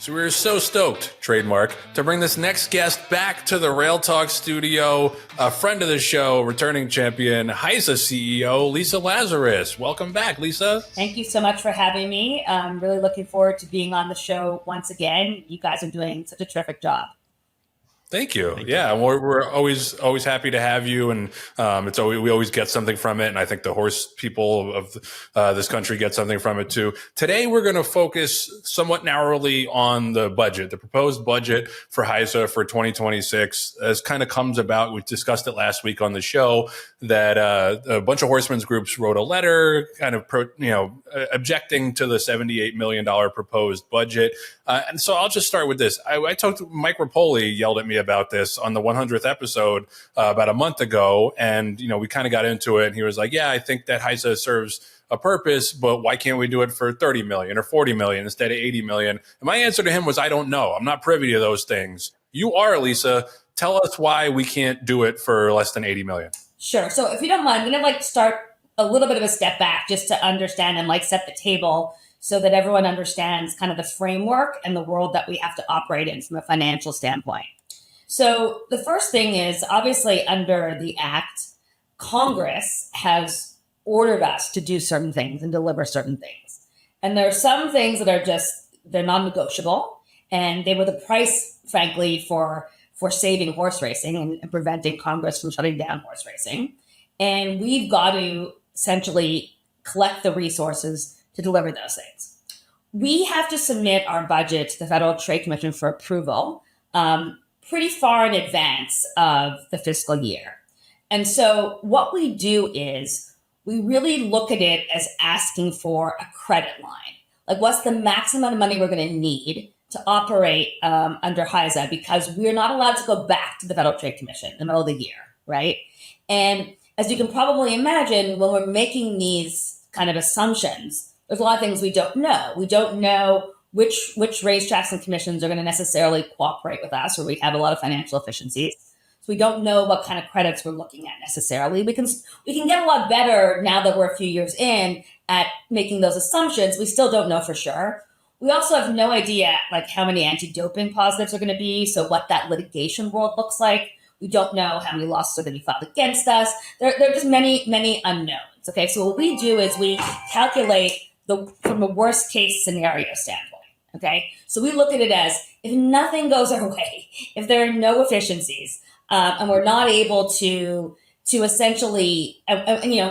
So we're so stoked, trademark, to bring this next guest back to the Rail Talk studio, a friend of the show, returning champion, HISA CEO Lisa Lazarus. Welcome back, Lisa. Thank you so much for having me. I'm really looking forward to being on the show once again. You guys are doing such a terrific job. Thank you. We're always happy to have you, and we always get something from it, and I think the horse people of this country get something from it too. Today, we're going to focus somewhat narrowly on the budget, the proposed budget for HISA for 2026, as kind of comes about. We discussed it last week on the show that a bunch of horsemen's groups wrote a letter, kind of objecting to the $78 million proposed budget. And so I'll just start with this. I talked to Mike Rapoli, yelled at me about this on the 100th episode about a month ago. And, we kind of got into it. And he was like, yeah, I think that HISA serves a purpose, but why can't we do it for 30 million or 40 million instead of 80 million? And my answer to him was, I don't know. I'm not privy to those things. You are, Lisa. Tell us why we can't do it for less than 80 million. Sure. So if you don't mind, I'm going to start a little bit of a step back just to understand and set the table so that everyone understands kind of the framework and the world that we have to operate in from a financial standpoint. So the first thing is, obviously, under the Act, Congress has ordered us to do certain things and deliver certain things. And there are some things that are they're non-negotiable, and they were the price, frankly, for saving horse racing and preventing Congress from shutting down horse racing. And we've got to essentially collect the resources to deliver those things. We have to submit our budget to the Federal Trade Commission for approval pretty far in advance of the fiscal year. And so what we do is we really look at it as asking for a credit line. What's the maximum amount of money we're going to need to operate under HISA, because we're not allowed to go back to the Federal Trade Commission in the middle of the year, right? And as you can probably imagine, when we're making these kind of assumptions, there's a lot of things we don't know. We don't know which racetracks and commissions are going to necessarily cooperate with us, or we have a lot of financial efficiencies. So we don't know what kind of credits we're looking at necessarily. We can get a lot better now that we're a few years in at making those assumptions. We still don't know for sure. We also have no idea how many anti-doping positives are going to be, so what that litigation world looks like. We don't know how many lawsuits are going to be filed against us. There are just many, many unknowns. Okay, so what we do is we calculate from a worst case scenario standpoint. Okay, so we look at it as, if nothing goes our way, if there are no efficiencies, and we're not able to essentially,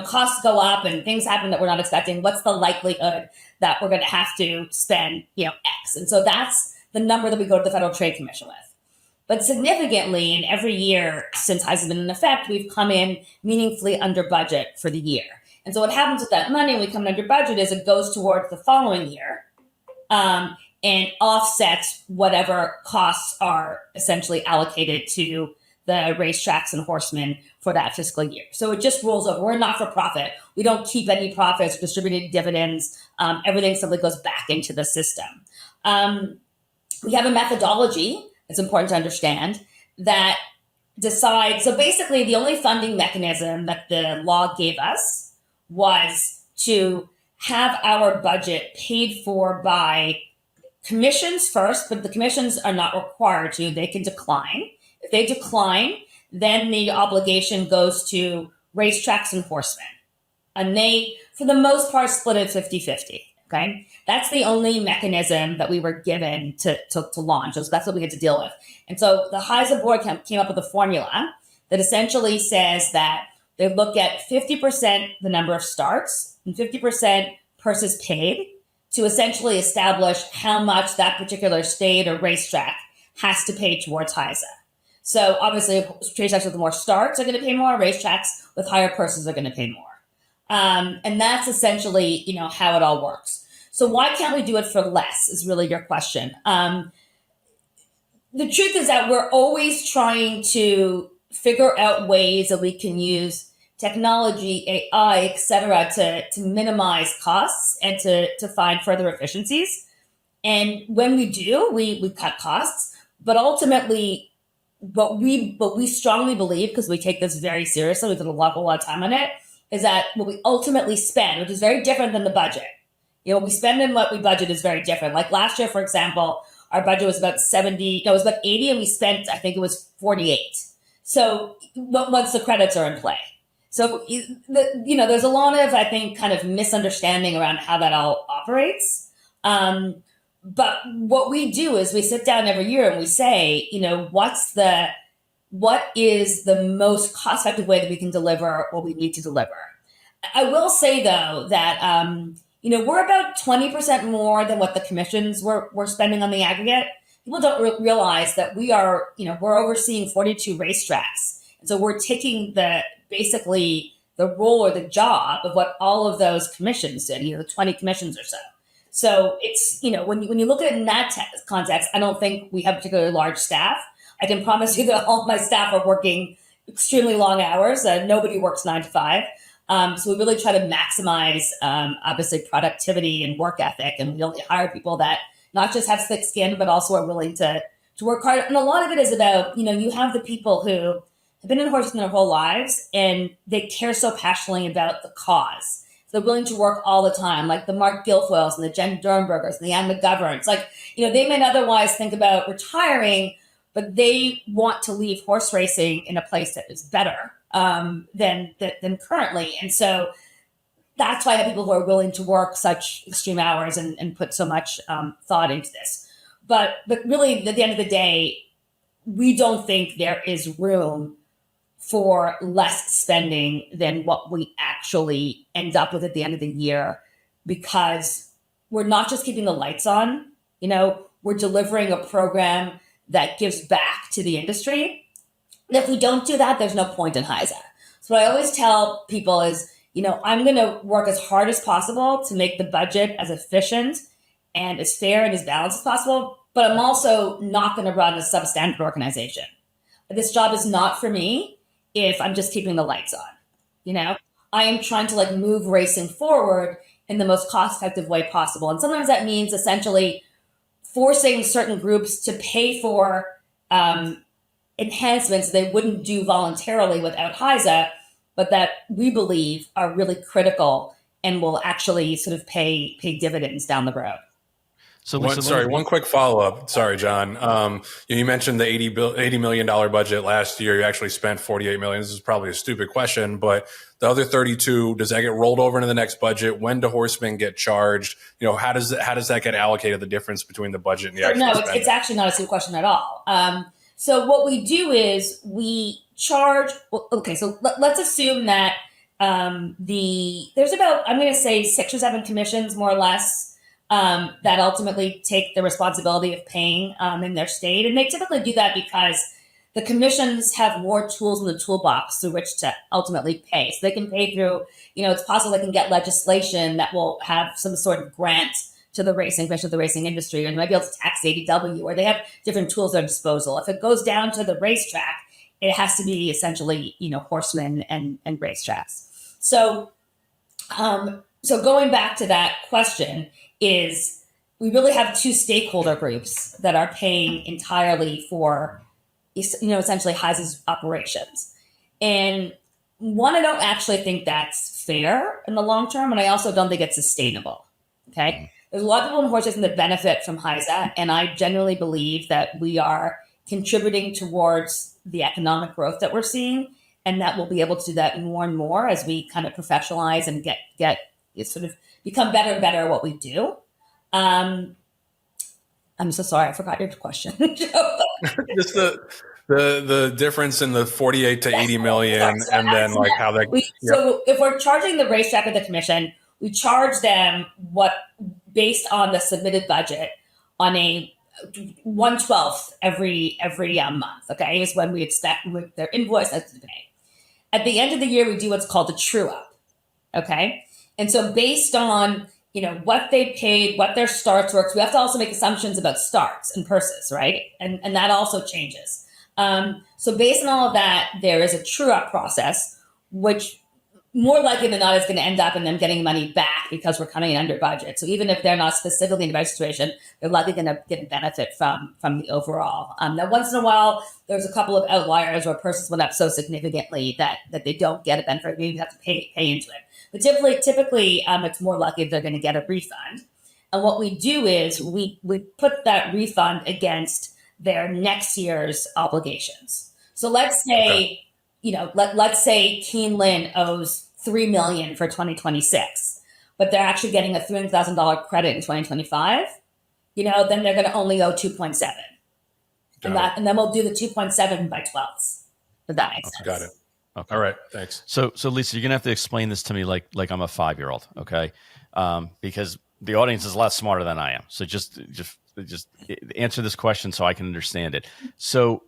costs go up and things happen that we're not expecting, what's the likelihood that we're going to have to spend, X? And so that's the number that we go to the Federal Trade Commission with. But significantly, in every year since HISA has been in effect, we've come in meaningfully under budget for the year. And so what happens with that money when we come in under budget is it goes towards the following year and offsets whatever costs are essentially allocated to the racetracks and horsemen for that fiscal year. So it just rolls over. We're not for profit. We don't keep any profits, distributed dividends. Everything simply goes back into the system. We have a methodology, it's important to understand, that decides. So basically, the only funding mechanism that the law gave us was to have our budget paid for by commissions first, but the commissions are not required to. They can decline. If they decline, then the obligation goes to racetracks and horsemen. And they, for the most part, split it 50-50. Okay, that's the only mechanism that we were given to launch. So that's what we had to deal with. And so the HISA board came up with a formula that essentially says that they look at 50% the number of starts and 50% purses paid to essentially establish how much that particular state or racetrack has to pay towards HISA. So obviously, racetracks with more starts are going to pay more. Racetracks with higher purses are going to pay more. And that's essentially, how it all works. So why can't we do it for less is really your question. The truth is that we're always trying to figure out ways that we can use technology, AI, et cetera, to minimize costs and to find further efficiencies. And when we do, we cut costs. But ultimately, what we strongly believe, because we take this very seriously, we put a lot of time on it, is that what we ultimately spend, which is very different than the budget. What we spend and what we budget is very different. Like last year, for example, our budget was about 70, no, it was about 80, and we spent, I think it was 48. So once the credits are in play. So, there's a lot of, I think, kind of misunderstanding around how that all operates. But what we do is we sit down every year and we say, what is the most cost-effective way that we can deliver what we need to deliver? I will say, though, that, we're about 20% more than what the commissions were spending on the aggregate. People don't realize that we're overseeing 42 racetracks. And so we're taking basically the role or the job of what all of those commissions did, 20 commissions or so. So it's, when you look at it in that context, I don't think we have a particularly large staff. I can promise you that all of my staff are working extremely long hours. Nobody works 9 to 5. So we really try to maximize, obviously, productivity and work ethic. And we only hire people that not just have thick skin, but also are willing to work hard. And a lot of it is about, you have the people who have been in horses their whole lives and they care so passionately about the cause. So they're willing to work all the time, like the Mark Guilfoyles and the Jen Dornbergers and the Ann McGoverns. They may otherwise think about retiring, but they want to leave horse racing in a place that is better than currently. And so that's why I have people who are willing to work such extreme hours and put so much thought into this. But really, at the end of the day, we don't think there is room for less spending than what we actually end up with at the end of the year, because we're not just keeping the lights on, we're delivering a program that gives back to the industry. And if we don't do that, there's no point in HISA. So what I always tell people is, I'm going to work as hard as possible to make the budget as efficient and as fair and as balanced as possible, but I'm also not going to run a substandard organization. This job is not for me if I'm just keeping the lights on. I am trying to move racing forward in the most cost-effective way possible. And sometimes that means essentially forcing certain groups to pay for enhancements they wouldn't do voluntarily without HISA, but that we believe are really critical and will actually sort of pay dividends down the road. So one quick follow-up. Sorry, John. You mentioned the $80 million budget last year. You actually spent $48 million. This is probably a stupid question, but the other 32, does that get rolled over into the next budget? When do horsemen get charged? How does that get allocated, the difference between the budget and the actual spending? It's actually not a stupid question at all. So what we do is we charge. Okay, so let's assume that there's about, I'm going to say 6 or 7 commissions, more or less, that ultimately take the responsibility of paying in their state. And they typically do that because the commissions have more tools in the toolbox through which to ultimately pay. So they can pay through, it's possible they can get legislation that will have some sort of grant to the racing, especially the racing industry, or they might be able to tax ADW, or they have different tools at their disposal. If it goes down to the racetrack, it has to be essentially, horsemen and racetracks. So going back to that question, is we really have 2 stakeholder groups that are paying entirely for, essentially HISA's operations. And one, I don't actually think that's fair in the long term, and I also don't think it's sustainable. Okay, there's a lot of people in horse racing that benefit from HISA, and I genuinely believe that we are contributing towards the economic growth that we're seeing, and that we'll be able to do that more and more as we kind of professionalize and get sort of become better and better at what we do. I'm so sorry, I forgot your question. Just the difference in the 48 to 80 million, so and then how that. So if we're charging the racetrack at the commission, we charge them based on the submitted budget on a 1/12 every month. Okay, is when we expect with their invoice that's to pay. At the end of the year, we do what's called a true-up. Okay. And so based on, what they paid, what their starts were, we have to also make assumptions about starts and purses, right? And that also changes. So based on all of that, there is a true-up process, which more likely than not is going to end up in them getting money back because we're coming in under budget. So even if they're not specifically in a budget situation, they're likely going to get benefit from the overall. Now, once in a while, there's a couple of outliers where purses went up so significantly that they don't get a benefit. You have to pay into it. But typically, it's more likely they're going to get a refund. And what we do is we put that refund against their next year's obligations. So let's say, let's say Keeneland owes $3 million for 2026, but they're actually getting a $300,000 credit in 2025. Then they're going to only owe 2.7, and then we'll do the 2.7 by 12ths. If that makes sense. Got it. Okay. All right. Thanks. So Lisa, you're gonna have to explain this to me like I'm a 5-year-old, okay? Because the audience is a lot smarter than I am. So just answer this question so I can understand it. So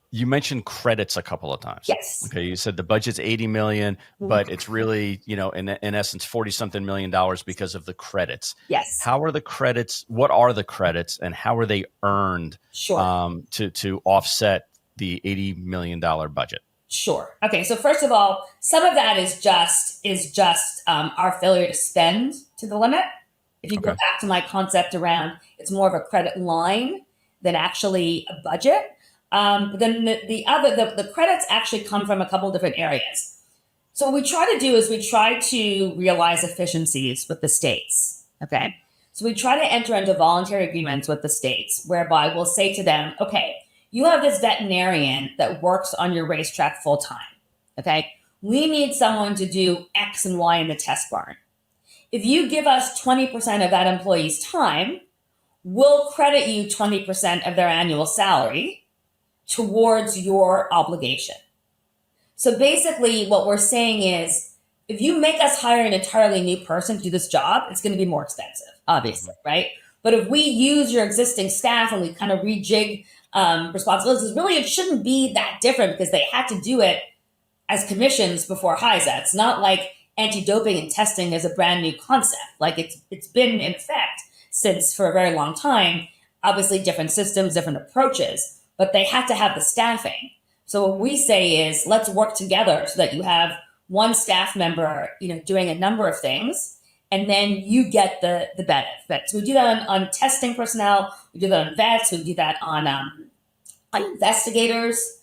you mentioned credits a couple of times. Yes. Okay. You said the budget's 80 million, but it's really, in essence, 40 something million dollars because of the credits. Yes. How are the credits? What are the credits and how are they earned to offset the $80 million budget? Sure. Okay. So first of all, some of that is just our failure to spend to the limit. If you go back to my concept around, it's more of a credit line than actually a budget. But then the credits actually come from a couple of different areas. So what we try to do is we try to realize efficiencies with the states. Okay. So we try to enter into voluntary agreements with the states whereby we'll say to them, okay, you have this veterinarian that works on your racetrack full time. Okay. We need someone to do X and Y in the test barn. If you give us 20% of that employee's time, we'll credit you 20% of their annual salary towards your obligation. So basically what we're saying is, if you make us hire an entirely new person to do this job, it's going to be more expensive, obviously, right? But if we use your existing staff and we kind of rejig responsibilities, really it shouldn't be that different because they had to do it as commissions before HISA. It's not like anti-doping and testing is a brand new concept. Like it's been in effect since for a very long time. Obviously different systems, different approaches, but they had to have the staffing. So what we say is let's work together so that you have one staff member, doing a number of things, and then you get the benefit. So we do that on testing personnel, we do that on vets, we do that on investigators.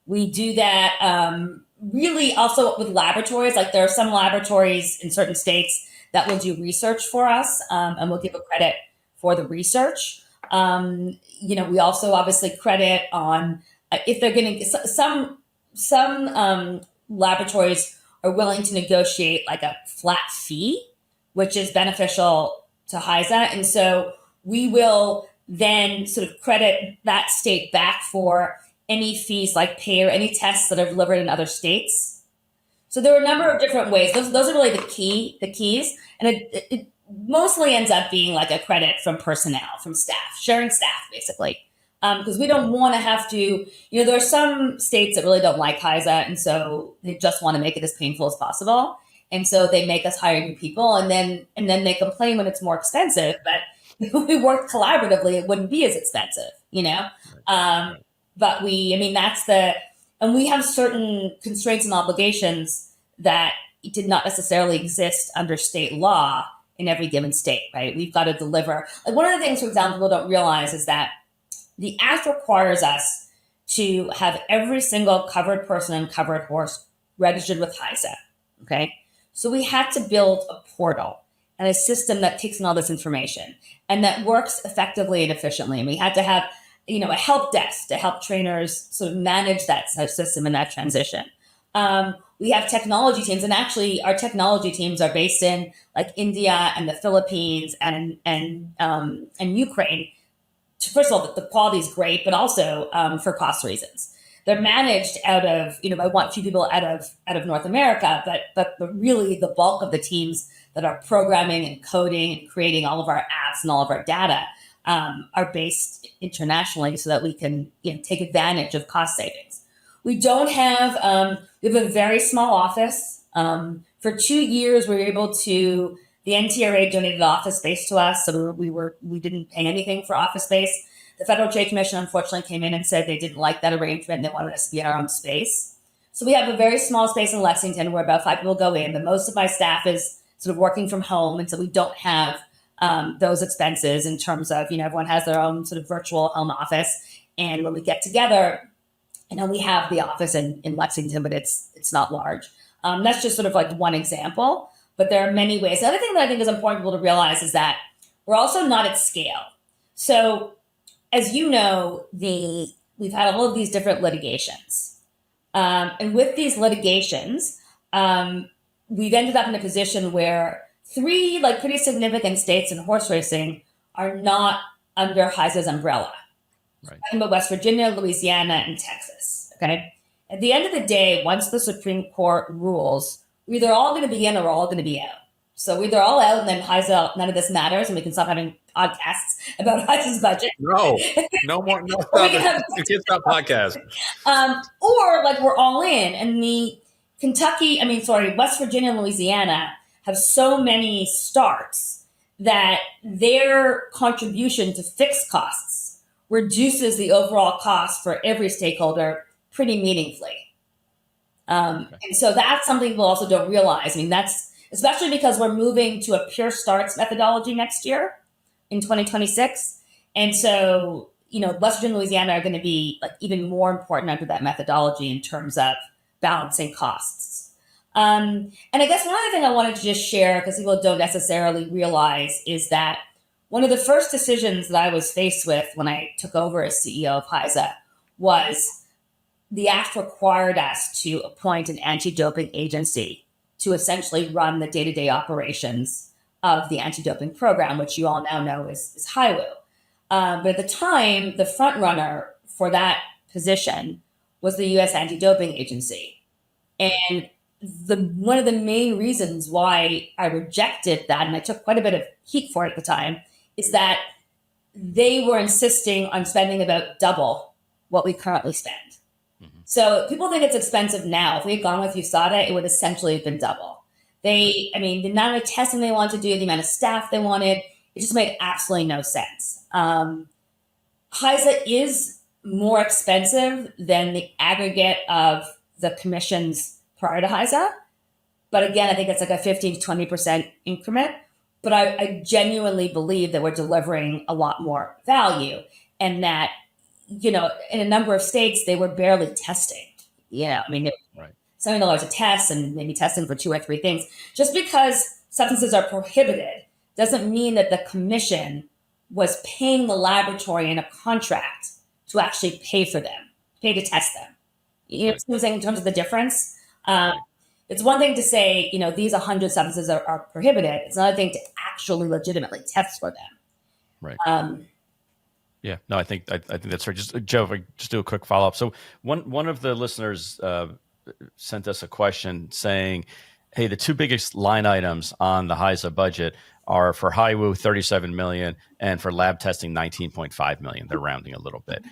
We do that really also with laboratories. Like there are some laboratories in certain states that will do research for us, and we'll give a credit for the research. We also obviously credit on if they're getting some laboratories are willing to negotiate like a flat fee, which is beneficial to HISA. And so we will then sort of credit that state back for any fees like pay or any tests that are delivered in other states. So there are a number of different ways. Those are really the keys. And it mostly ends up being like a credit from personnel, from staff, sharing staff, basically. Because we don't want to have to, there are some states that really don't like HISA, and so they just want to make it as painful as possible. And so they make us hire new people, and then they complain when it's more expensive. But if we worked collaboratively, it wouldn't be as expensive, But and we have certain constraints and obligations that did not necessarily exist under state law in every given state, right? We've got to deliver. Like one of the things, for example, people don't realize is that the Act requires us to have every single covered person and covered horse registered with HISA, okay? So we had to build a portal and a system that takes in all this information and that works effectively and efficiently. And we had to have, a help desk to help trainers sort of manage that system and that transition. We have technology teams, and actually our technology teams are based in like India and the Philippines and Ukraine. First of all, the quality is great, but also for cost reasons. They're managed out of, I want a few people out of North America, but really the bulk of the teams that are programming and coding and creating all of our apps and all of our data are based internationally so that we can take advantage of cost savings. We don't have, we have a very small office. For 2 years, we were able to, the NTRA donated office space to us, so we didn't pay anything for office space. The Federal Trade Commission unfortunately came in and said they didn't like that arrangement and they wanted us to be in our own space. So we have a very small space in Lexington where about 5 people go in, but most of my staff is sort of working from home, and so we don't have those expenses in terms of, everyone has their own sort of virtual home office. And when we get together, we have the office in Lexington, but it's not large. That's just sort of like one example. but there are many ways. The other thing that I think is important for people to realize is that we're also not at scale. So as you know, we've had all of these different litigations. And with these litigations, we've ended up in a position where 3 pretty significant states in horse racing are not under HISA's umbrella. Right. Talking about West Virginia, Louisiana, and Texas. Okay. At the end of the day, once the Supreme Court rules, we're either all going to be in or we're all going to be out. So we're either all out and then HISA, none of this matters, and we can stop having podcasts about HISA's budget. No more. No, stop it. You can't stop podcast. Or we're all in, and West Virginia and Louisiana have so many starts that their contribution to fixed costs reduces the overall cost for every stakeholder pretty meaningfully. And so that's something people also don't realize. that's especially because we're moving to a pure starts methodology next year in 2026. And so, West Virginia and Louisiana are going to be even more important under that methodology in terms of balancing costs. And I guess one other thing I wanted to just share, because people don't necessarily realize, is that one of the first decisions that I was faced with when I took over as CEO of HISA was the act required us to appoint an anti-doping agency to essentially run the day-to-day operations of the anti-doping program, which you all now know is HIWU. But at the time, the front runner for that position was the U.S. Anti-Doping Agency. And one of the main reasons why I rejected that, and I took quite a bit of heat for it at the time, is that they were insisting on spending about double what we currently spend. So people think it's expensive now. If we had gone with USADA, it would essentially have been double. The amount of testing they wanted to do, the amount of staff they wanted, it just made absolutely no sense. HISA is more expensive than the aggregate of the commissions prior to HISA. But again, I think it's a 15 to 20% increment. But I genuinely believe that we're delivering a lot more value, and that in a number of states, they were barely testing. Right. $70 a test and maybe testing for 2 or 3 things. Just because substances are prohibited doesn't mean that the commission was paying the laboratory in a contract to actually pay for them, pay to test them. You know what I'm saying in terms of the difference? It's one thing to say, these 100 substances are prohibited. It's another thing to actually legitimately test for them. Right. Yeah, no, I think that's right. Just Joe, if I just do a quick follow up. So one of the listeners sent us a question saying, "Hey, the 2 biggest line items on the HISA budget are for HIWU $37 million and for lab testing $19.5 million." They're rounding a little bit.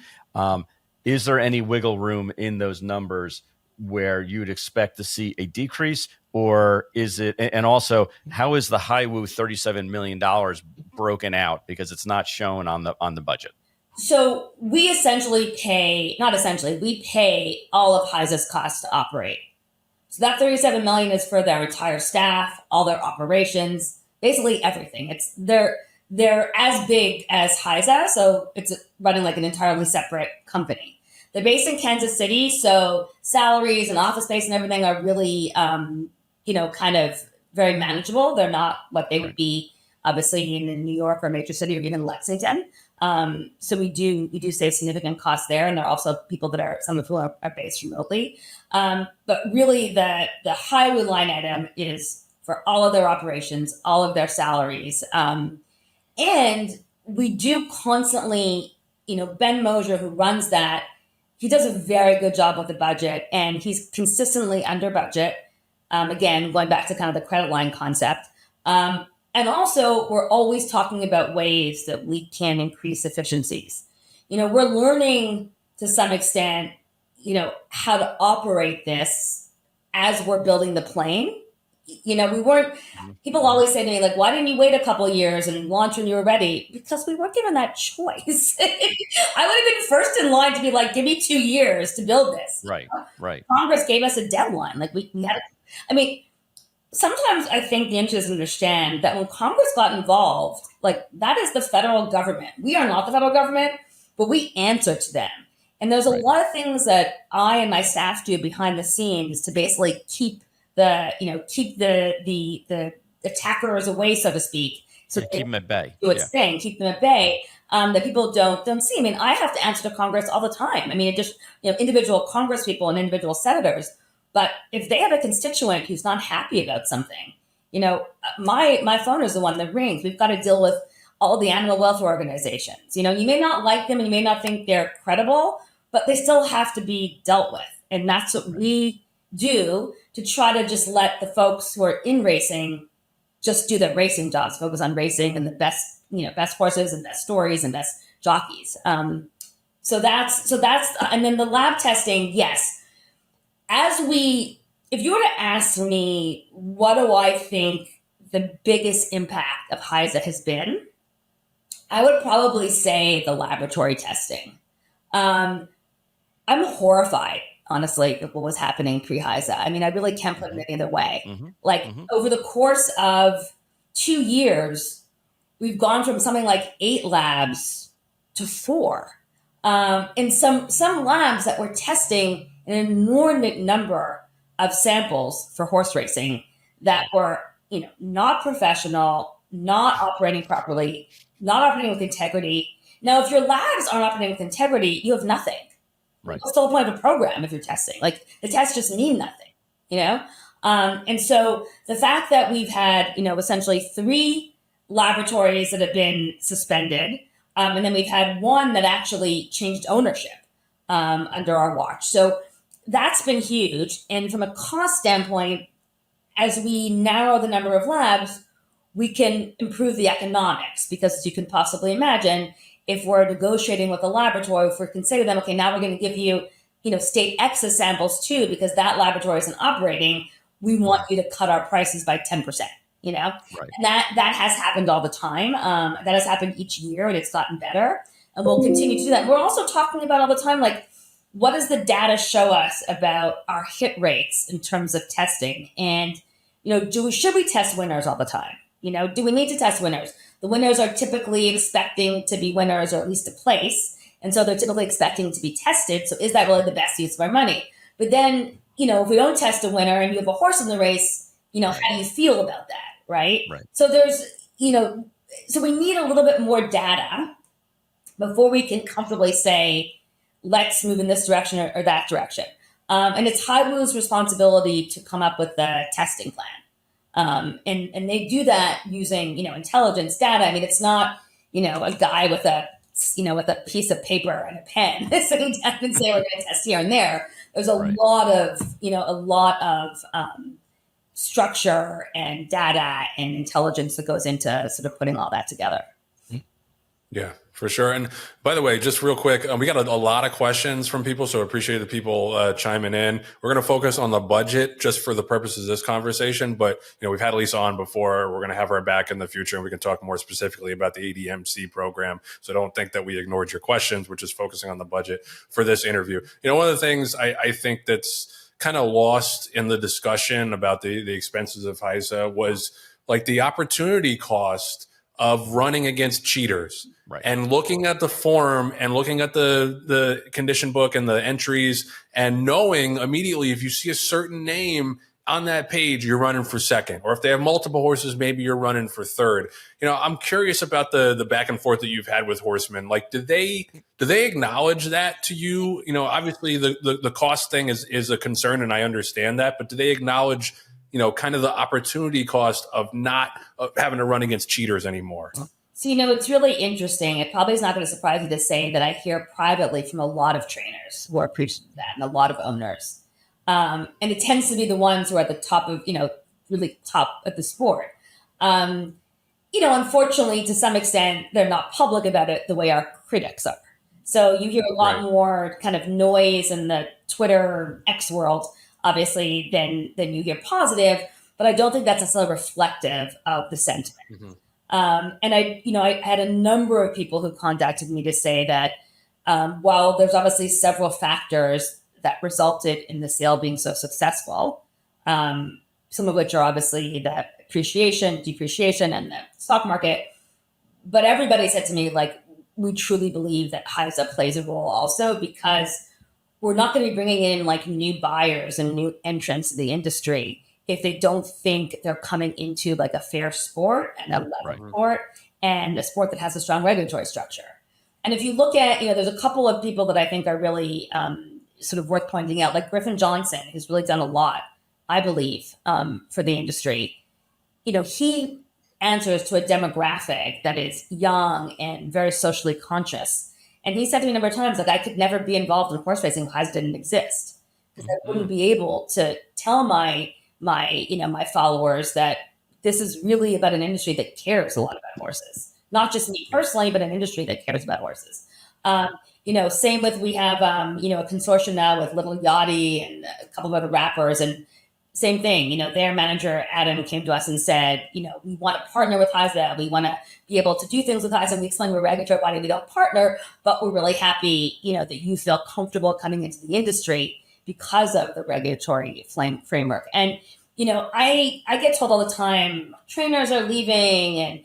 Is there any wiggle room in those numbers where you'd expect to see a decrease, or is it? And also, how is the HIWU $37 million broken out, because it's not shown on the budget? So we we pay all of HISA's costs to operate. So that $37 million is for their entire staff, all their operations, basically everything. They're as big as HISA, so it's running like an entirely separate company. They're based in Kansas City, so salaries and office space and everything are really, kind of very manageable. They're not what they would be, obviously, in New York or a major city or even Lexington. So we do save significant costs there, and there are also people some of whom are based remotely. But really, the HIWU line item is for all of their operations, all of their salaries, and we do constantly. Ben Mosier, who runs that, he does a very good job with the budget, and he's consistently under budget. Again, going back to kind of the credit line concept. And also, we're always talking about ways that we can increase efficiencies. We're learning to some extent, how to operate this as we're building the plane. People always say to me, why didn't you wait a couple of years and launch when you were ready? Because we weren't given that choice. I would have been first in line to be give me 2 years to build this. Right. Congress gave us a deadline. We had sometimes I think the interest is to understand that when Congress got involved, that is the federal government. We are not the federal government, but we answer to them. And there's a lot of things that I and my staff do behind the scenes to basically keep keep the attackers away, so to speak. So keep them at bay. Do its thing, keep them at bay. That people don't see. I mean, I have to answer to Congress all the time. I mean, it just, individual Congress people and individual senators. But if they have a constituent who's not happy about something, my phone is the one that rings. We've got to deal with all the animal welfare organizations. You may not like them and you may not think they're credible, but they still have to be dealt with. And that's what we do to try to just let the folks who are in racing just do their racing jobs, focus on racing and the best horses and best stories and best jockeys. So that's, and then the lab testing, yes. If you were to ask me, what do I think the biggest impact of HISA has been? I would probably say the laboratory testing. I'm horrified, honestly, at what was happening pre-HISA. I mean, I really can't put it any other way. Over the course of 2 years, we've gone from something like 8 labs to 4. And some labs that were testing an inordinate number of samples for horse racing that were, not professional, not operating properly, not operating with integrity. Now, if your labs aren't operating with integrity, you have nothing. Right. What's the whole point of a program if you're testing? Like, the tests just mean nothing, And so the fact that we've had, essentially 3 laboratories that have been suspended, and then we've had 1 that actually changed ownership under our watch. So that's been huge. And from a cost standpoint, as we narrow the number of labs, we can improve the economics, because as you can possibly imagine, if we're negotiating with a laboratory, if we can say to them, okay, now we're going to give you, state X's samples too, because that laboratory isn't operating, we want you to cut our prices by 10%, Right. And that has happened all the time. That has happened each year, and it's gotten better. And we'll continue to do that. We're also talking about all the time, like, what does the data show us about our hit rates in terms of testing? And, should we test winners all the time? Do we need to test winners? The winners are typically expecting to be winners, or at least to place. And so they're typically expecting to be tested. So is that really the best use of our money? But then, if we don't test a winner and you have a horse in the race, how do you feel about that? Right. So there's, so we need a little bit more data before we can comfortably say, let's move in this direction or that direction. And it's HIBU's responsibility to come up with the testing plan. And they do that using, intelligence data. I mean, it's not, a guy with a piece of paper and a pen sitting down and saying, we're going to test here and there. There's a lot of structure and data and intelligence that goes into sort of putting all that together. Yeah, for sure. And by the way, just real quick, we got a lot of questions from people, so I appreciate the people chiming in. We're going to focus on the budget just for the purposes of this conversation, but we've had Lisa on before. We're going to have her back in the future, and we can talk more specifically about the ADMC program. So don't think that we ignored your questions. We're just focusing on the budget for this interview. One of the things I think that's kind of lost in the discussion about the expenses of HISA was like the opportunity cost of running against cheaters. Right. And looking at the form and looking at the condition book and the entries and knowing immediately if you see a certain name on that page, you're running for second. Or if they have multiple horses, maybe you're running for third. I'm curious about the back and forth that you've had with horsemen. Like, do they acknowledge that to you? Obviously the cost thing is a concern, and I understand that, but do they acknowledge kind of the opportunity cost of not having to run against cheaters anymore? So, it's really interesting. It probably is not going to surprise you to say that I hear privately from a lot of trainers who are preaching that, and a lot of owners. And it tends to be the ones who are at the top of, really top of the sport. Unfortunately, to some extent, they're not public about it the way our critics are. So you hear a lot more kind of noise in the Twitter X world, obviously, than you hear positive. But I don't think that's necessarily reflective of the sentiment. Mm-hmm. And I had a number of people who contacted me to say that while there's obviously several factors that resulted in the sale being so successful, some of which are obviously the appreciation, depreciation, and the stock market. But everybody said to me, like, we truly believe that HISA plays a role also, because we're not going to be bringing in like new buyers and new entrants to the industry if they don't think they're coming into like a fair sport and a level sport and a sport that has a strong regulatory structure. And if you look at, there's a couple of people that I think are really sort of worth pointing out, like Griffin Johnson, who's really done a lot, I believe, for the industry. He answers to a demographic that is young and very socially conscious. And he said to me a number of times, like, I could never be involved in horse racing if HISA didn't exist, because I wouldn't be able to tell my followers that this is really about an industry that cares a lot about horses, not just me personally, but an industry that cares about horses. Same with, we have, a consortium now with Little Yachty and a couple of other rappers, and same thing, their manager, Adam, came to us and said, we want to partner with HISA. We want to be able to do things with HISA. We explain we're a regulatory body, we don't partner, but we're really happy, that you feel comfortable coming into the industry because of the regulatory framework. And, I get told all the time, trainers are leaving and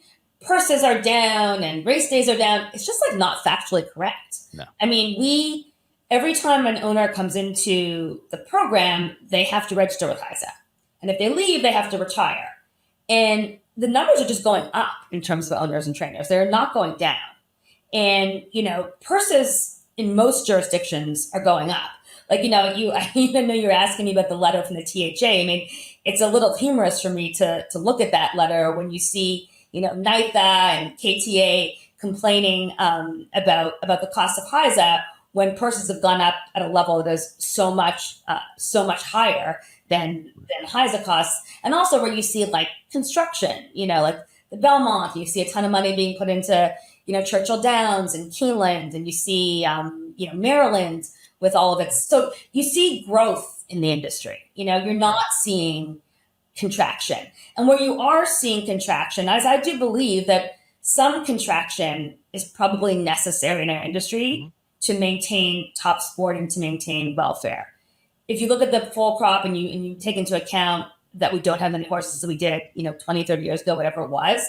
purses are down and race days are down. It's just like not factually correct. No. I mean, every time an owner comes into the program, they have to register with HISA. And if they leave, they have to retire. And the numbers are just going up in terms of owners and trainers. They're not going down. And, purses in most jurisdictions are going up. Like, I even know you're asking me about the letter from the THA. I mean, it's a little humorous for me to look at that letter when you see, NIFA and KTA complaining about the cost of HISA, when purses have gone up at a level that is so much higher than HISA costs. And also where you see like construction, like the Belmont, you see a ton of money being put into, Churchill Downs and Keeneland, and you see, Maryland with all of it. So you see growth in the industry. You're not seeing contraction. And where you are seeing contraction, as I do believe that some contraction is probably necessary in our industry to maintain top sport and to maintain welfare. If you look at the full crop and you take into account that we don't have many horses that we did, 20, 30 years ago, whatever it was,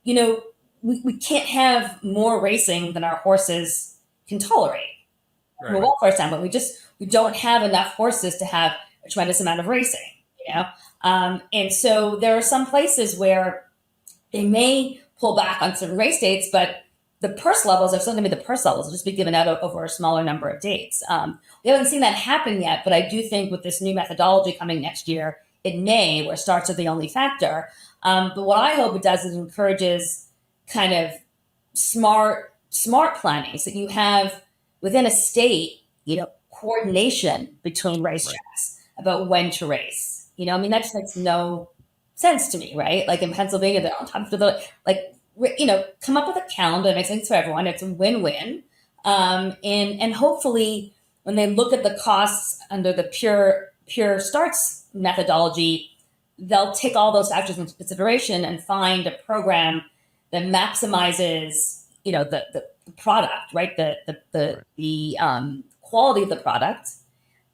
we can't have more racing than our horses can tolerate. Right. From a welfare standpoint, we don't have enough horses to have a tremendous amount of racing, and so there are some places where they may pull back on certain race dates, but the purse levels are still going to be the purse levels. Will just be given out over a smaller number of dates. We haven't seen that happen yet, but I do think with this new methodology coming next year, it may, where starts are the only factor. But what I hope it does is encourages kind of smart planning, so that you have within a state, coordination between racetracks about when to race. That just makes no sense to me, right? Like in Pennsylvania, they're on top of come up with a calendar that makes sense for everyone. It's a win-win. And hopefully when they look at the costs under the pure starts methodology, they'll take all those factors into consideration and find a program that maximizes, the product, right? The quality of the product,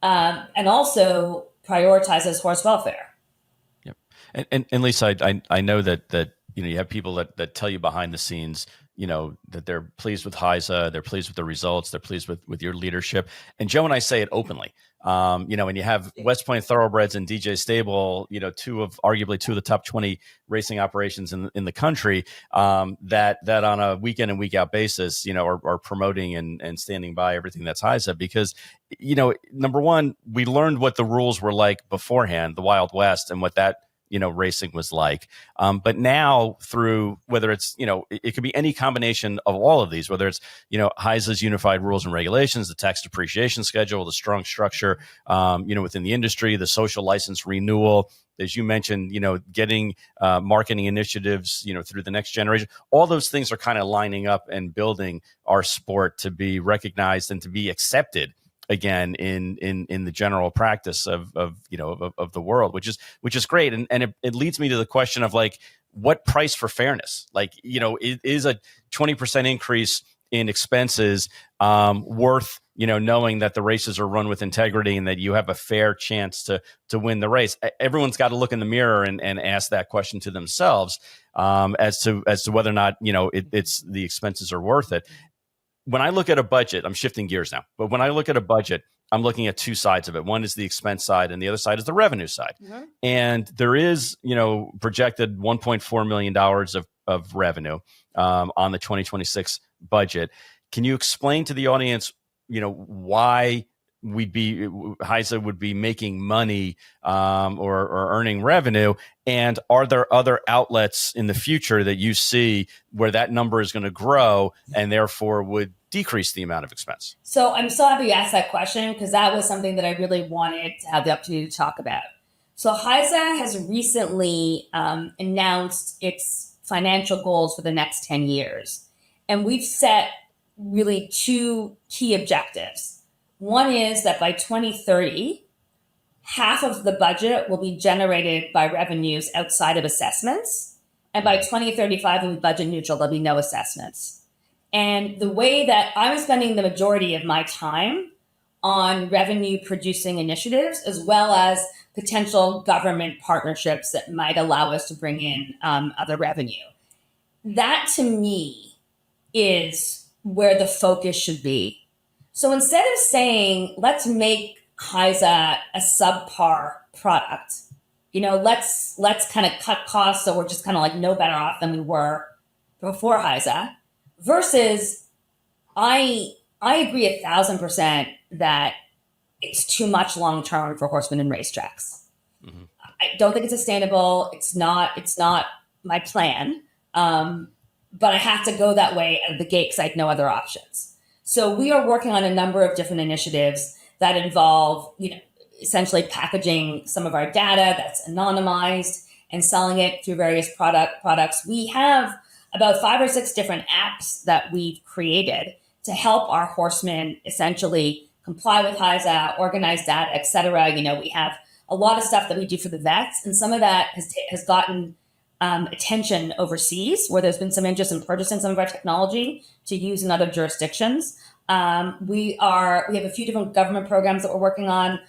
and also prioritizes horse welfare. Yep. And Lisa, I know that you have people that tell you behind the scenes, that they're pleased with HISA, they're pleased with the results, they're pleased with your leadership. And Joe and I say it openly. And you have West Point Thoroughbreds and DJ Stable, arguably two of the top 20 racing operations in the country, that on a weekend and week out basis, are promoting and standing by everything that's HISA, because, number one, we learned what the rules were like beforehand, the Wild West, and what that racing was like. But now through, whether it's, it could be any combination of all of these, whether it's, HISA's unified rules and regulations, the tax depreciation schedule, the strong structure, within the industry, the social license renewal, as you mentioned, getting marketing initiatives, through the next generation, all those things are kind of lining up and building our sport to be recognized and to be accepted again in the general practice of the world, which is great. And it leads me to the question of like, what price for fairness? Like, is a 20% increase in expenses worth, knowing that the races are run with integrity and that you have a fair chance to win the race? Everyone's got to look in the mirror and ask that question to themselves, as to whether or not, it's the expenses are worth it. When I look at a budget, I'm shifting gears now, but when I look at a budget I'm looking at two sides of it. One is the expense side, and the other side is the revenue side. Mm-hmm. And there is, projected $1.4 million of revenue on the 2026 budget. Can you explain to the audience, why HISA would be making money or earning revenue? And are there other outlets in the future that you see where that number is going to grow and therefore would decrease the amount of expense? So I'm so happy you asked that question, because that was something that I really wanted to have the opportunity to talk about. So HISA has recently announced its financial goals for the next 10 years. And we've set really two key objectives. One is that by 2030, half of the budget will be generated by revenues outside of assessments. And by 2035, we'll be budget neutral. There'll be no assessments. And the way that I'm spending the majority of my time on revenue producing initiatives, as well as potential government partnerships that might allow us to bring in other revenue. That to me is where the focus should be. So instead of saying, let's make HISA a subpar product, let's kind of cut costs so we're just kind of like no better off than we were before HISA, versus I agree 1,000% that it's too much long term for horsemen and racetracks. Mm-hmm. I don't think it's sustainable. It's not my plan. But I have to go that way out of the gate because I have no other options. So we are working on a number of different initiatives that involve, essentially packaging some of our data that's anonymized and selling it through various products. We have about 5 or 6 different apps that we've created to help our horsemen essentially comply with HISA, organize data, et cetera. We have a lot of stuff that we do for the vets, and some of that has gotten attention overseas, where there's been some interest in purchasing some of our technology to use in other jurisdictions. We have a few different government programs that we're working on.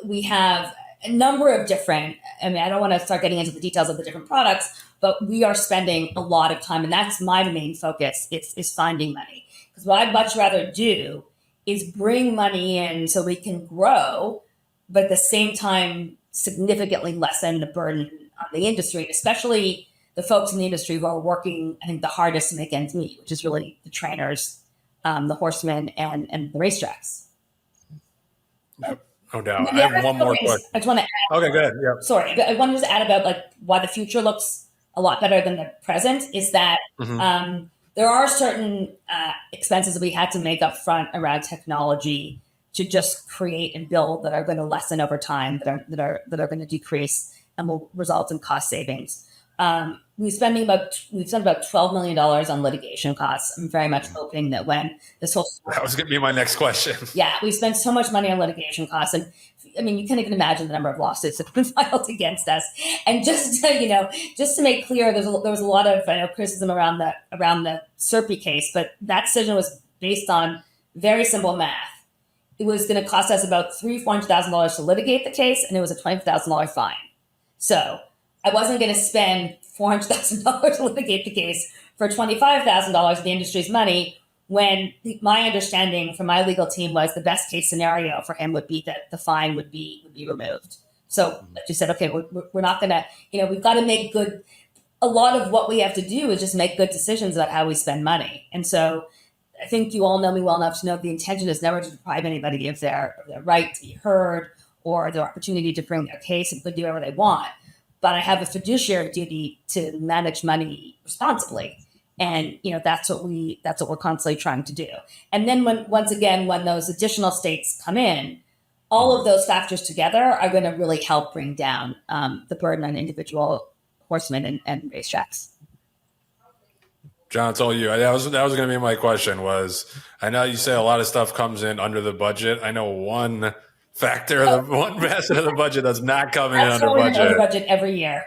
We have a number of different, I don't want to start getting into the details of the different products, but we are spending a lot of time, and that's my main focus, is finding money. Because what I'd much rather do is bring money in so we can grow, but at the same time, significantly lessen the burden on the industry, especially the folks in the industry who are working, I think, the hardest to make ends meet, which is really the trainers, the horsemen, and the racetracks. No doubt. I have one more question. I just want to add. Okay, go ahead. Yeah. Sorry, but I wanted to add about why the future looks a lot better than the present is that there are certain expenses that we had to make up front around technology to just create and build that are going to lessen over time, that are going to decrease and will result in cost savings. We've spent about $12 million on litigation costs. I'm very much hoping that when this whole that was going to be my next question. Yeah, we spent so much money on litigation costs, and you can't even imagine the number of lawsuits that have been filed against us. And just to make clear, there was a lot of criticism around the Serpy case, but that decision was based on very simple math. It was going to cost us about $400,000 to litigate the case, and it was a $20,000 fine. So I wasn't going to spend $400,000 to litigate the case for $25,000 of the industry's money, when my understanding from my legal team was the best case scenario for him would be that the fine would be removed. So you said, okay, we're not going to, we've got to make good. A lot of what we have to do is just make good decisions about how we spend money. And so I think you all know me well enough to know the intention is never to deprive anybody of their right to be heard or their opportunity to bring their case and do whatever they want. But I have a fiduciary duty to manage money responsibly. And, that's what we're constantly trying to do. And then when those additional states come in, all of those factors together are going to really help bring down the burden on individual horsemen and racetracks. John, it's all you. That was going to be my question. I know you say a lot of stuff comes in under the budget. I know one factor, one facet of the budget that's not coming in under budget. Under budget every year.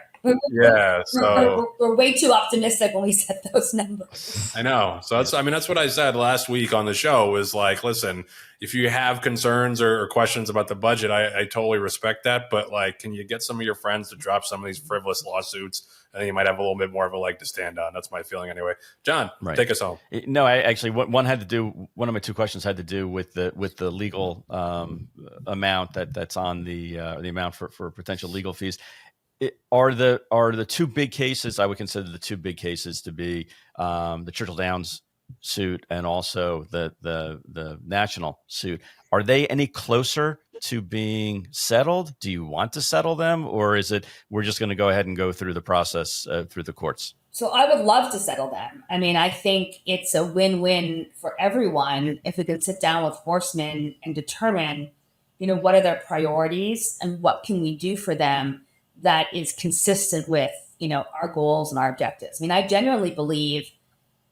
Yeah, so we're way too optimistic when we set those numbers. I know. So that's what I said last week on the show. Was like, listen, if you have concerns or questions about the budget, I totally respect that. But can you get some of your friends to drop some of these frivolous lawsuits I think you might have a little bit more of a leg to stand on. That's my feeling anyway. John, take us home. No, I actually one of my two questions had to do with the legal amount that's on the amount for potential legal fees. Are the two big cases, I would consider the two big cases to be the Churchill Downs suit and also the national suit. Are they any closer to being settled? Do you want to settle them, or is it we're just going to go ahead and go through the process through the courts? So I would love to settle them. I mean, I think it's a win-win for everyone if we could sit down with horsemen and determine, what are their priorities and what can we do for them that is consistent with, our goals and our objectives. I mean, I genuinely believe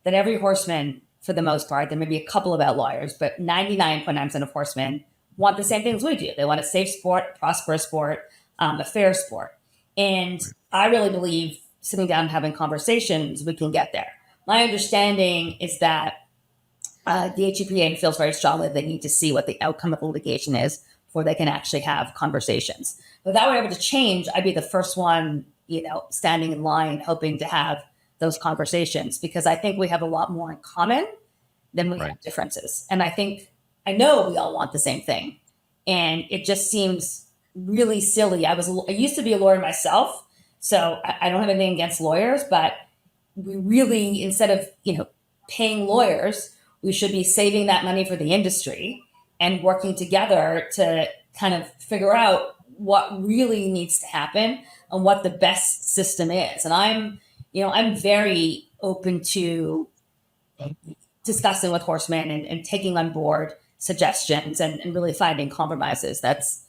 that every horseman, for the most part, there may be a couple of outliers, but 99.9% of horsemen want the same things we do. They want a safe sport, a prosperous sport, a fair sport. And I really believe sitting down and having conversations, we can get there. My understanding is that the HEPA feels very strongly that they need to see what the outcome of the litigation is before they can actually have conversations. If that were ever to change, I'd be the first one, standing in line, hoping to have those conversations, because I think we have a lot more in common than we have differences. And I know we all want the same thing. And it just seems really silly. I used to be a lawyer myself, so I don't have anything against lawyers, but we really, instead of, paying lawyers, we should be saving that money for the industry and working together to kind of figure out what really needs to happen and what the best system is. And I'm very open to discussing with horsemen and taking on board suggestions and really finding compromises. That's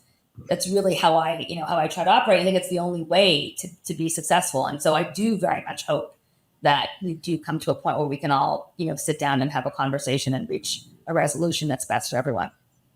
really how I try to operate. I think it's the only way to be successful. And so I do very much hope that we do come to a point where we can all, sit down and have a conversation and reach a resolution that's best for everyone.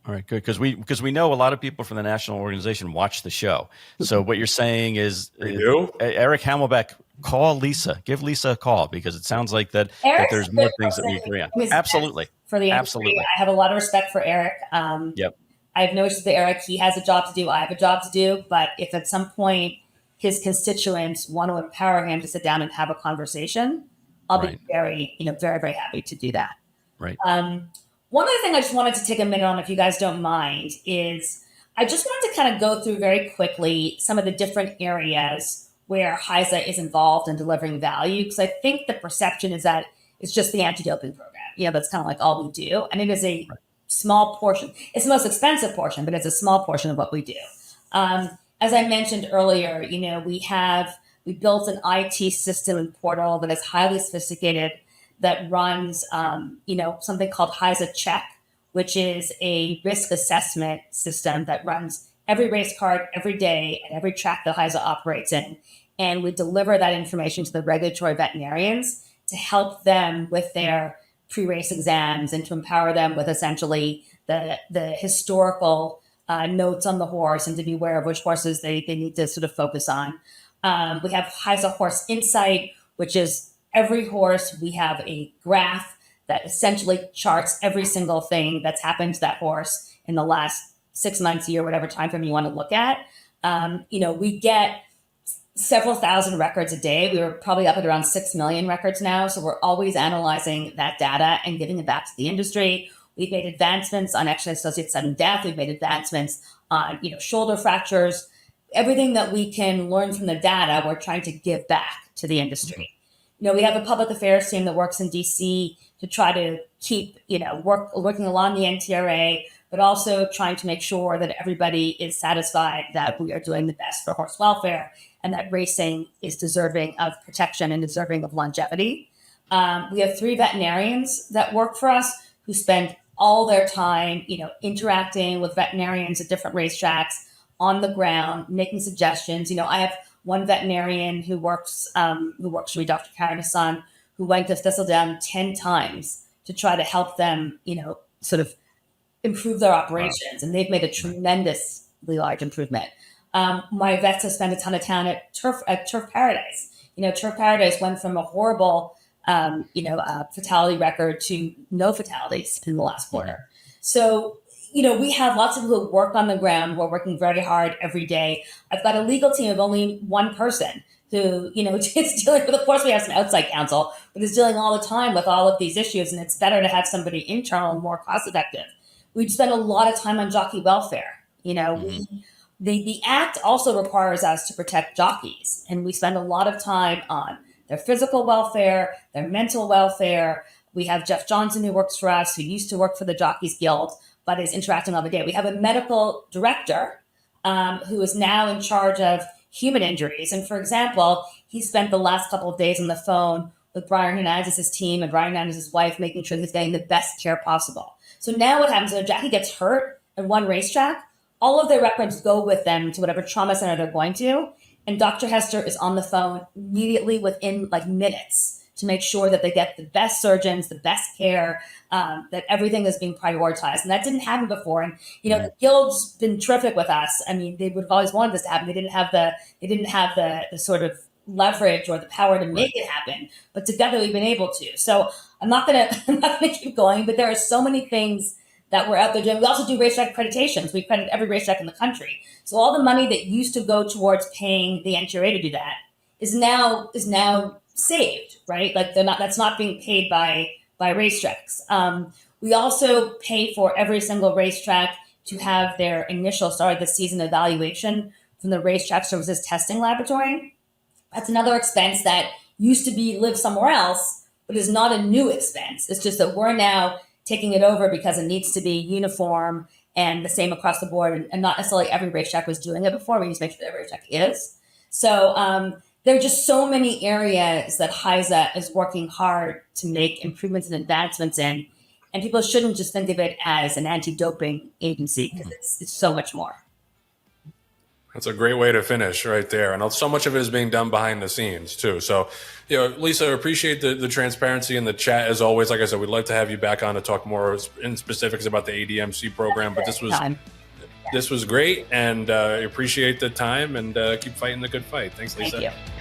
All right, good. Because we know a lot of people from the national organization watch the show. So what you're saying is, Eric Hamelbeck, call Lisa, give Lisa a call, because it sounds like that there's more things that we agree on. Absolutely. For the industry. Absolutely. I have a lot of respect for Eric. Yep. I have no issues with Eric. He has a job to do. I have a job to do. But if at some point his constituents want to empower him to sit down and have a conversation, I'll be very, very, very happy to do that. Right. One other thing I just wanted to take a minute on, if you guys don't mind, is I just wanted to kind of go through very quickly some of the different areas where HISA is involved in delivering value, because I think the perception is that it's just the anti-doping program. That's kind of like all we do. And it is a small portion. It's the most expensive portion, but it's a small portion of what we do. As I mentioned earlier, we built an IT system and portal that is highly sophisticated, that runs, something called HISA Check, which is a risk assessment system that runs every race card every day at every track that HISA operates in. And we deliver that information to the regulatory veterinarians to help them with their pre-race exams and to empower them with essentially the historical notes on the horse and to be aware of which horses they need to sort of focus on. We have HISA Horse Insight, which is every horse. We have a graph that essentially charts every single thing that's happened to that horse in the last 6 months, a year, whatever time frame you want to look at. We get several thousand records a day. We were probably up at around 6 million records now. So we're always analyzing that data and giving it back to the industry. We've made advancements on exercise-associated sudden death. We've made advancements on, shoulder fractures. Everything that we can learn from the data, we're trying to give back to the industry. We have a public affairs team that works in DC to try to keep, working along the NTRA, but also trying to make sure that everybody is satisfied that we are doing the best for horse welfare and that racing is deserving of protection and deserving of longevity. We have 3 veterinarians that work for us who spend all their time, interacting with veterinarians at different racetracks on the ground, making suggestions. I have one veterinarian who works for me, Dr. Karen Hassan, who went to Thistledown 10 times to try to help them, sort of improve their operations. And they've made a tremendously large improvement. My vets have spent a ton of time at Turf Paradise. Turf Paradise went from a horrible, fatality record to no fatalities in the last quarter. So, we have lots of people who work on the ground. We're working very hard every day. I've got a legal team of only one person who, is dealing with, of course we have some outside counsel, but is dealing all the time with all of these issues. And it's better to have somebody internal and more cost effective. We'd spend a lot of time on jockey welfare. The act also requires us to protect jockeys. And we spend a lot of time on their physical welfare, their mental welfare. We have Jeff Johnson, who works for us, who used to work for the Jockeys Guild, but is interacting all the day. We have a medical director who is now in charge of human injuries. And for example, he spent the last couple of days on the phone with Brian Hernandez's team and Brian Hernandez's wife, making sure he's getting the best care possible. So now what happens when a jockey gets hurt at one racetrack, all of their records go with them to whatever trauma center they're going to. And Dr. Hester is on the phone immediately within minutes to make sure that they get the best surgeons, the best care, that everything is being prioritized. And that didn't happen before. And, the Guild's been terrific with us. I mean, they would have always wanted this to happen. They didn't have the sort of leverage or the power to make it happen. But together we've been able to. So I'm not gonna keep going, but there are so many things that we're out there doing. We also do racetrack accreditations. We accredit every racetrack in the country. So all the money that used to go towards paying the NTRA to do that is now saved, right? That's not being paid by racetracks. We also pay for every single racetrack to have their initial start of the season evaluation from the Racetrack Services Testing Laboratory. That's another expense that used to live somewhere else, but is not a new expense. It's just that we're now taking it over because it needs to be uniform and the same across the board, and not necessarily every racetrack was doing it before. We need to make sure that every racetrack is. So there are just so many areas that HISA is working hard to make improvements and advancements in, and people shouldn't just think of it as an anti-doping agency, because it's so much more. That's a great way to finish right there. And so much of it is being done behind the scenes too. So, Lisa, appreciate the transparency in the chat as always. Like I said, we'd like to have you back on to talk more in specifics about the ADMC program, but this was great, and appreciate the time, and keep fighting the good fight. Thanks, Lisa. Thank you.